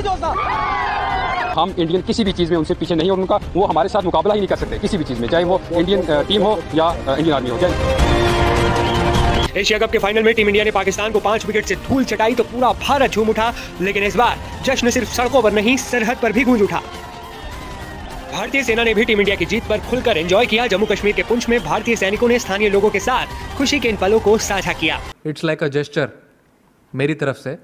नहीं जोड़ता। हम इंडियन किसी भी चीज़ में उनसे पीछे नहीं, और उनका वो हमारे साथ मुकाबला ही नहीं कर सकते किसी भी चीज़ में, चाहे वो इंडियन टीम हो या इंडियन आर्मी हो। एशिया कप के फाइनल में टीम इंडिया ने पाकिस्तान को 5 विकेट से धूल चटाई तो पूरा भारत झूम उठा, लेकिन इस बार जश्न सिर्फ सड़कों पर नहीं, सरहद पर भी गूंज उठा। भारतीय सेना ने भी टीम इंडिया की जीत पर खुलकर एंजॉय किया। जम्मू कश्मीर के पुंछ में भारतीय सैनिकों ने स्थानीय लोगों के साथ खुशी के इन पलों को साझा किया। इट्स लाइक अ जेस्चर मेरी तरफ से।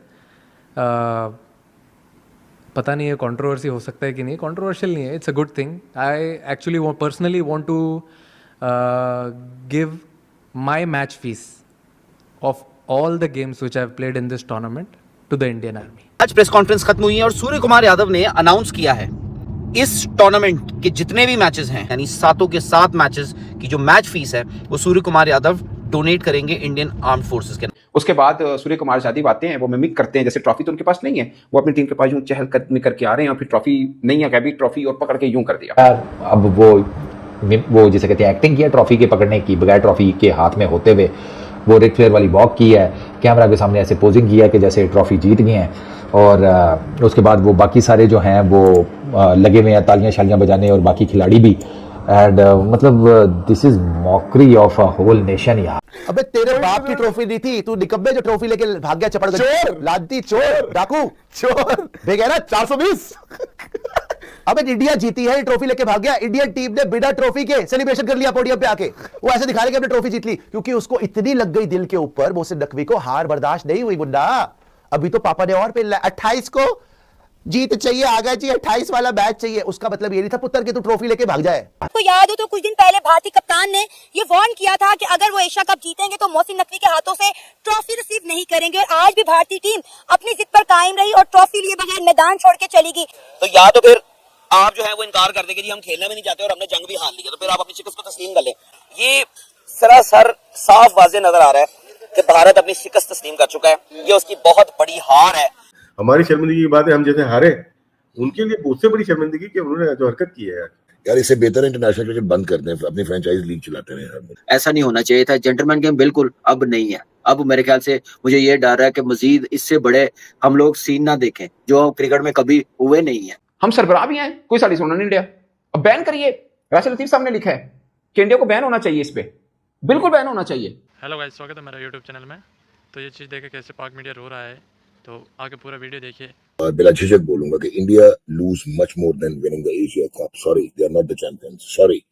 पता नहीं है कंट्रोवर्सी हो सकता है कि नहीं, कंट्रोवर्शियल नहीं है, it's a good thing. I actually personally want to give my match fees of all the games which I've played in this tournament to the Indian Army. आज प्रेस कॉन्फ्रेंस खत्म हुई है और सूर्य कुमार यादव ने अनाउंस किया है इस टूर्नामेंट के जितने भी मैचेस हैं, यानी 7 के 7 मैचेस की जो मैच फीस है वो सूर्य कुमार यादव डोनेट करेंगे इंडियन आर्म्ड फोर्सेस के। उसके बाद सूर्य कुमार यादव आते हैं, वो मिमिक करते हैं, जैसे ट्रॉफी तो उनके पास नहीं है, वो अपनी टीम के पास यूं चहलकदमी करके आ रहे हैं और फिर ट्रॉफी नहीं है, कभी ट्रॉफी और पकड़ के यूं कर दिया। अब वो जिसे कहते हैं एक्टिंग किया ट्रॉफी के पकड़ने की, बगैर ट्रॉफी के हाथ में होते हुए वो रिक फ्लेयर वाली वॉक की है, कैमरा के सामने ऐसे पोजिंग किया कि जैसे ट्रॉफी जीत गए हैं, और उसके बाद वो बाकी सारे जो हैं वो लगे हुए हैं तालियां शालियां बजाने, और बाकी खिलाड़ी भी। एंड मतलब this is mockery of a whole nation यार। अबे तेरे बाप की ट्रॉफी दी थी, तू निकब्बे जो ट्रॉफी लेके भाग गया चपड़ चोर, लादी चोर, डाकू चोर, बेगैरत 420। अबे इंडिया जीती है, ट्रॉफी लेके भाग गया। इंडियन टीम ने बिना ट्रॉफी के सेलिब्रेशन कर लिया पोडियम पे आके, वो ऐसे दिखा रहे कि हमने ट्रॉफी जीत ली, क्योंकि उसको इतनी लग गई दिल के ऊपर, मोहसिन नकवी को हार बर्दाश्त नहीं हुई। मुन्ना अभी तो पापा ने और पे 28 को जीत चाहिए, आगे चाहिए, 28 वाला मैच चाहिए। उसका मतलब ये नहीं था पुत्र कि तू ट्रॉफी लेके भाग जाए। आपको याद हो तो कुछ दिन पहले भारतीय कप्तान ने ये वार्न किया था कि अगर वो एशिया कप जीतेंगे तो मोहसिन नकवी के हाथों से ट्रॉफी रिसीव नहीं करेंगे, और आज भी भारतीय टीम अपनी जिद पर कायम रही और ट्रॉफी लिए बगैर मैदान छोड़ के चली गई। तो या तो फिर आप जो है वो इनकार कर देंगे कि हम खेलने में नहीं चाहते और हमने जंग भी हार ली है, तो फिर आप अपनी शिकस्त को तस्लीम कर लें। ये सरासर साफ वाज़ेह नजर आ रहा है कि भारत अपनी शिकस्त तस्लीम कर चुका है, ये उसकी बहुत बड़ी हार है। हमारी शर्मिंदगी की बात है, हम जैसे हारे, उनके लिए उससे बड़ी शर्मिंदगी कि उन्होंने जो हरकत की है यार, इससे बेहतर इंटरनेशनल क्रिकेट बंद कर दें, अपनी फ्रेंचाइज लीग चलाते रहे। ऐसा नहीं होना चाहिए था। जेंटलमैन गेम बिल्कुल अब नहीं है। अब मेरे ख्याल से मुझे ये डर है कि मजीद इससे बड़े हम लोग सीन ना देखें जो क्रिकेट में कभी हुए नहीं है। हम सरबराह भी हैं, कोई साड़ी सुनना नहीं इंडिया, अब बैन करिए। राशिद लतीफ साहब ने लिखा है कि इंडिया को बैन होना चाहिए, इस पे बिल्कुल बैन होना चाहिए। हेलो गाइस, स्वागत है मेरा यूट्यूब चैनल में। तो ये चीज़ देखे कैसे पाक मीडिया रो रहा है, तो आगे पूरा वीडियो देखिए। और बिला झिझक बोलूंगा कि India lose much more than winning the Asia cup. Sorry, they are not the champions. Sorry,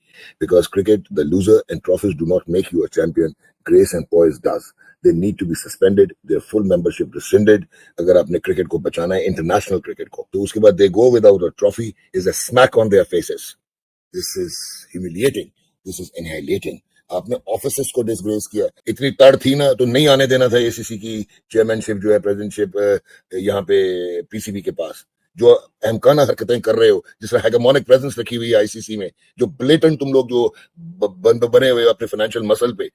because cricket, the loser and trophies do not make you a champion. Grace and poise does. They need to be suspended, their full membership rescinded. अगर आपने cricket को बचाना है, international cricket को, तो उसके बाद they go without a trophy is a smack on their faces. This is humiliating. This is annihilating. आपने ऑफिसर्स को डिसग्रेस किया। इतनी तड़ थी ना तो नहीं आने देना था एसीसी की चेयरमैनशिप जो है, प्रेसिडेंटशिप यहाँ पे पीसीबी के पास। जो अहमकाना हरकतें कर रहे हो, जिस तरह हेगेमोनिक प्रेजेंस रखी हुई है आईसीसी में, जो ब्लेटेंट तुम लोग जो बने हुए अपने फाइनेंशियल मसल पे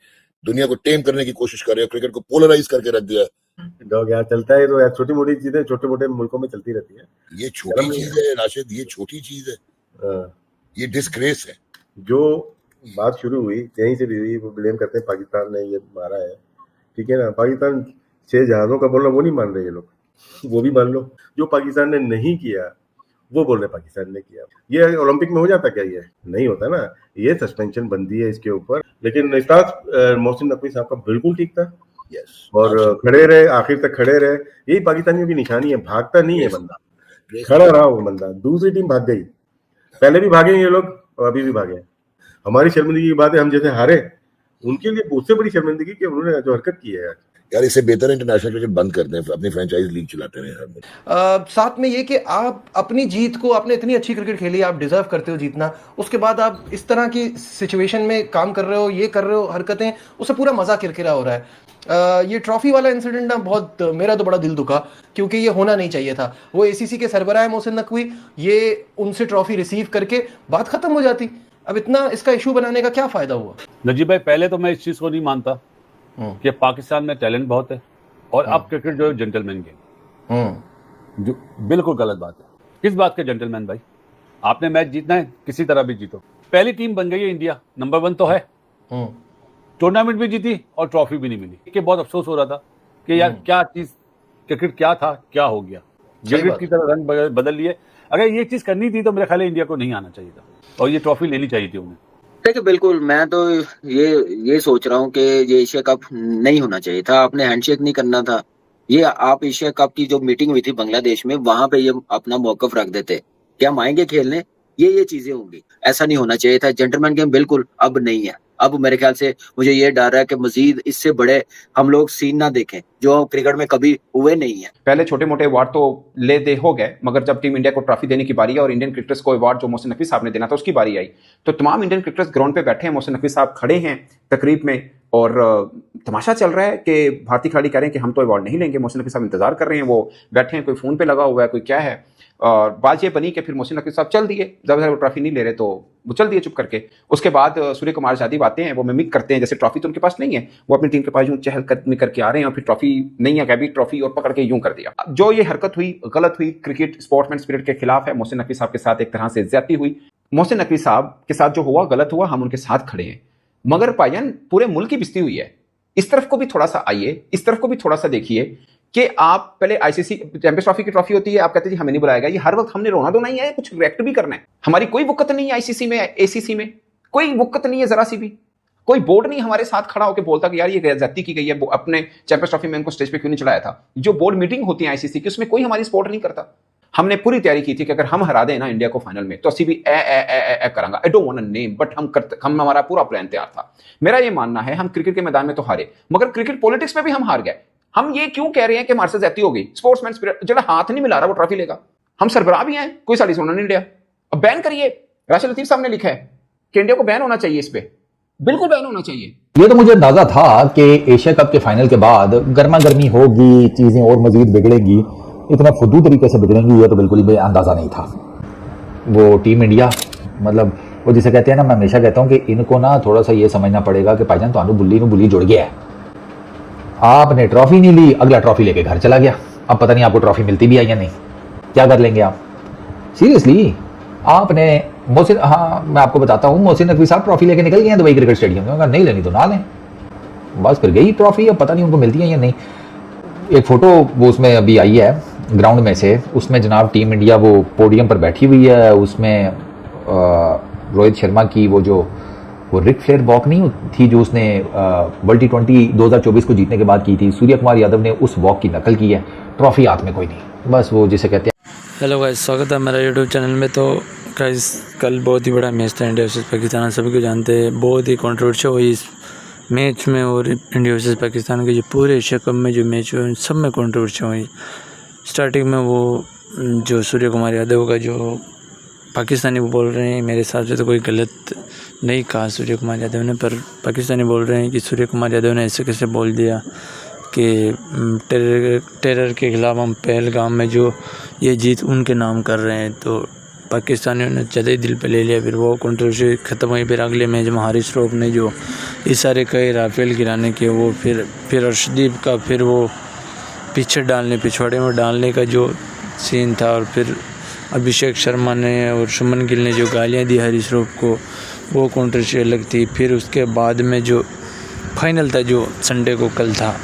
दुनिया को टेम करने की कोशिश कर रहे हो, क्रिकेट को पोलराइज करके रख दिया। डॉग यार चलता है तो यार, छोटी मोटी चीजें छोटे मोटे मुल्कों में चलती रहती है। ये छोटी चीज है राशिद, ये छोटी चीज है, ये डिस्ग्रेस है। जो बात शुरू हुई यहीं से भी हुई, वो ब्लेम करते हैं पाकिस्तान ने ये मारा है, ठीक है ना। पाकिस्तान 6 जहाजों का बोलना वो नहीं मान रहे ये लोग, वो भी मान लो। जो पाकिस्तान ने नहीं किया वो बोल रहे पाकिस्तान ने किया। ये ओलंपिक में हो जाता क्या? ये नहीं होता ना, ये सस्पेंशन बंदी है इसके ऊपर। लेकिन स्टार्स मोहसिन नकवी साहब का बिल्कुल ठीक था। यस, और खड़े रहे, आखिर तक खड़े रहे। यही पाकिस्तानियों की निशानी है, भागता नहीं है बंदा, खड़ा रहा वो बंदा। दूसरी टीम भाग गई, पहले भी भागे ये लोग और अभी भी भागे। हमारी शर्मिंदगी की बात है, हम जैसे हारे, उनके लिए उससे बड़ी शर्मिंदगी कि उन्होंने जो हरकत की है यार, इससे बेहतर इंटरनेशनल क्रिकेट बंद कर दें, अपनी फ्रेंचाइज लीग चलाते रहे। साथ में ये कि आप अपनी जीत को, आपने इतनी अच्छी क्रिकेट खेली, आप डिजर्व करते हो जीतना, उसके बाद आप इस तरह की सिचुएशन में काम कर रहे हो, ये कर रहे हो हरकतें, उससे पूरा मजा किरकिरा हो रहा है। ये ट्रॉफी वाला इंसिडेंट ना बहुत, मेरा तो बड़ा दिल दुखा, क्योंकि ये होना नहीं चाहिए था। वो एसीसी के सरबराह मोहसिन नकवी, ये उनसे ट्रॉफी रिसीव करके बात खत्म हो जाती। अब इतना इसका इशू बनाने का क्या फायदा हुआ? नजीब भाई, पहले तो मैं इस चीज को नहीं मानता कि पाकिस्तान में टैलेंट बहुत है, और अब क्रिकेट जो है जेंटलमैन गेम, जो बिल्कुल गलत बात है। किस बात के जेंटलमैन भाई? आपने मैच जीतना है, किसी तरह भी जीतो। पहली टीम बन गई है इंडिया, नंबर 1 तो है, टूर्नामेंट भी जीती और ट्रॉफी भी नहीं मिली। कि बहुत अफसोस हो रहा था कि यार क्या चीज, क्रिकेट क्या था, क्या हो गया। गिलगित की तरह रंग बदल लिए। अगर ये चीज करनी थी तो मेरे ख्याल है इंडिया को नहीं आना चाहिए था और ये ट्रॉफी लेनी चाहिए थी उन्हें। देखिए बिल्कुल, मैं तो ये सोच रहा हूँ कि ये एशिया कप नहीं होना चाहिए था, आपने हैंडशेक नहीं करना था। ये आप एशिया कप की जो मीटिंग हुई थी बांग्लादेश में, वहां पे ये अपना मौकफ रख देते कि हम आएंगे खेलने, ये चीजें होंगी। ऐसा नहीं होना चाहिए था। जेंटलमैन गेम बिल्कुल अब नहीं है। अब मेरे ख्याल से मुझे ये डर है कि मजीद इससे बड़े हम लोग सीन ना देखें जो क्रिकेट में कभी हुए नहीं है। पहले छोटे मोटे अवार्ड तो ले दे हो गए, मगर जब टीम इंडिया को ट्रॉफी देने की बारी है और इंडियन क्रिकेटर्स को अवार्ड जो मोहसिन नकवी साहब ने देना था उसकी बारी आई, तो तमाम इंडियन क्रिकेटर्स ग्राउंड पे बैठे हैं, मोहसिन नकवी साहब खड़े हैं तकरीब में और तमाशा चल रहा है कि भारतीय खिलाड़ी कह रहे हैं कि हम तो अवार्ड नहीं लेंगे। मोहसिन नकवी साहब इंतजार कर रहे हैं, वो बैठे हैं, कोई फोन पे लगा हुआ है, कोई क्या है। और बात ये बनी कि फिर मोहसिन नकवी साहब चल दिए, जब वो ट्रॉफी नहीं ले रहे तो वो चल दिए चुप करके। उसके बाद सूर्य कुमार यादव आते हैं, वो मिमिक करते हैं जैसे ट्रॉफी तो उनके पास नहीं है, वो अपनी टीम के पास यूं चहलकदमी करके आ रहे हैं और फिर ट्रॉफी नहीं है, कभी ट्रॉफी और पकड़ के यूं कर दिया। जो ये हरकत हुई गलत हुई, क्रिकेट स्पोर्ट्समैन स्पिरिट के खिलाफ है। मोहसिन नकवी साहब के साथ एक तरह से ज्यादती हुई। मोहसिन नकवी साहब के साथ जो हुआ गलत हुआ, हम उनके साथ खड़े हैं, मगर भाईजान पूरे मुल्क की बिस्ती हुई है। इस तरफ को भी थोड़ा सा आइए, इस तरफ को भी थोड़ा सा देखिए कि आप पहले आईसीसी चैंपियंस ट्रॉफी की ट्रॉफी होती है, आप कहते हैं जी हमें नहीं बुलाएगा। ये हर वक्त हमने रोना धोना ही है, कुछ रिएक्ट भी करना है। हमारी कोई वक़्त नहीं है आईसीसी में, एसीसी में कोई वक़्त नहीं है, जरा सी भी कोई बोर्ड नहीं हमारे साथ खड़ा होकर बोलता कि यार ये ज्यादती की गई है, अपने चैंपियंस ट्रॉफी में इनको स्टेज पे क्यों नहीं चढ़ाया था। जो बोर्ड मीटिंग होती है आईसीसी की, उसमें कोई हमारी सपोर्ट नहीं करता। हमने पूरी तैयारी की थी कि अगर हम हरा दें ना इंडिया को फाइनल में तो असी भी करांगा। I don't want a name, but हम हमारा पूरा प्लान तैयार था। मेरा ये मानना है हम क्रिकेट के मैदान में तो हारे, मगर क्रिकेट पॉलिटिक्स में भी हम हार गए। हम ये क्यों कह रहे हैं कि हमारे से ज्यादती हो गई। स्पोर्ट्समैन स्पिरिट जो हाथ नहीं मिला रहा वो ट्रॉफी लेगा। हम सरबराह भी हैं, कोई साड़ी सुनना नहीं इंडिया। अब बैन करिए। राशिद लतीफ साहब ने लिखा है कि इंडिया को बैन होना चाहिए, इस पे बिल्कुल बैन होना चाहिए। ये तो मुझे अंदाजा था कि एशिया कप के फाइनल के बाद गर्मा गर्मी होगी, चीजें और मजीद बिगड़ेंगी, इतना फुद्दू तरीके से बिगड़ेंगी, ये तो बिल्कुल भी अंदाजा नहीं था। वो टीम इंडिया मतलब वो जिसे कहते हैं ना, मैं हमेशा कहता हूं कि इनको ना थोड़ा सा ये समझना पड़ेगा कि भाईजान तो बुल्ली जुड़ गया है। आपने ट्रॉफी नहीं ली, अगला ट्रॉफी लेके घर चला गया। अब पता नहीं आपको ट्रॉफी मिलती भी है या नहीं, क्या कर लेंगे आप। सीरियसली आपने मोहसिन, हाँ मैं आपको बताता हूँ, मोहसिन नकवी साहब ट्रॉफी लेके निकल गए हैं दुबई क्रिकेट स्टेडियम में। नहीं लेनी तो ना लें, बस फिर गई ट्रॉफी। अब पता नहीं उनको मिलती है या नहीं। एक फोटो वो उसमें अभी आई है ग्राउंड में से, उसमें जनाब टीम इंडिया वो पोडियम पर बैठी हुई है, उसमें रोहित शर्मा की वो रिक फ्लेयर वॉक नहीं थी जो उसने वर्ल्ड T20 2024 को जीतने के बाद की थी। सूर्य कुमार यादव ने उस वॉक की नकल की है। ट्रॉफी हाथ में कोई नहीं, बस वो जिसे कहते हैं। हेलो गाइस, स्वागत है मेरा यूट्यूब चैनल में। तो गाइस कल बहुत ही बड़ा मैच था इंडिया वर्सेस पाकिस्तान, सभी को जानते हैं। बहुत ही कंट्रोवर्सी हुई इस मैच में और इंडिया वर्सेस पाकिस्तान के जो पूरे एशिया कप में जो मैच हुए उन सब में कंट्रोवर्सी हुई। स्टार्टिंग में वो जो सूर्य कुमार यादव का जो पाकिस्तानी वो बोल रहे हैं, मेरे हिसाब से तो कोई गलत नहीं कहा सूर्य कुमार यादव ने, पर पाकिस्तानी बोल रहे हैं कि सूर्य कुमार यादव ने ऐसे कैसे बोल दिया कि टेरर के ख़िलाफ़ हम पहलगाम में जो ये जीत उनके नाम कर रहे हैं। तो पाकिस्तानियों ने ज़्यादा ही दिल पे ले लिया। फिर वो कंट्रोवर्सी ख़त्म हुई। फिर अगले मैच में हारिस रऊफ ने जो इशारे कहे राफेल गिराने के, वो फिर अर्शदीप का फिर वो पिछवाड़े में डालने का जो सीन था, और फिर अभिषेक शर्मा ने और शुभमन गिल ने जो गालियाँ दी हारिस रऊफ को, वो कंट्रोवर्सी अलग थी। फिर उसके बाद में जो फाइनल था जो संडे को कल था,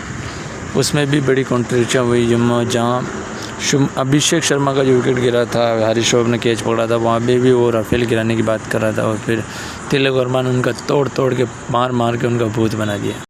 उसमें भी बड़ी कंट्रोवर्सी हुई। जहाँ अभिषेक शर्मा का जो विकेट गिरा था, हारिस रऊफ ने कैच पकड़ा था, वहाँ पे भी वो राफेल गिराने की बात कर रहा था। और फिर तिलक वर्मा ने उनका तोड़ के मार के उनका भूत बना दिया।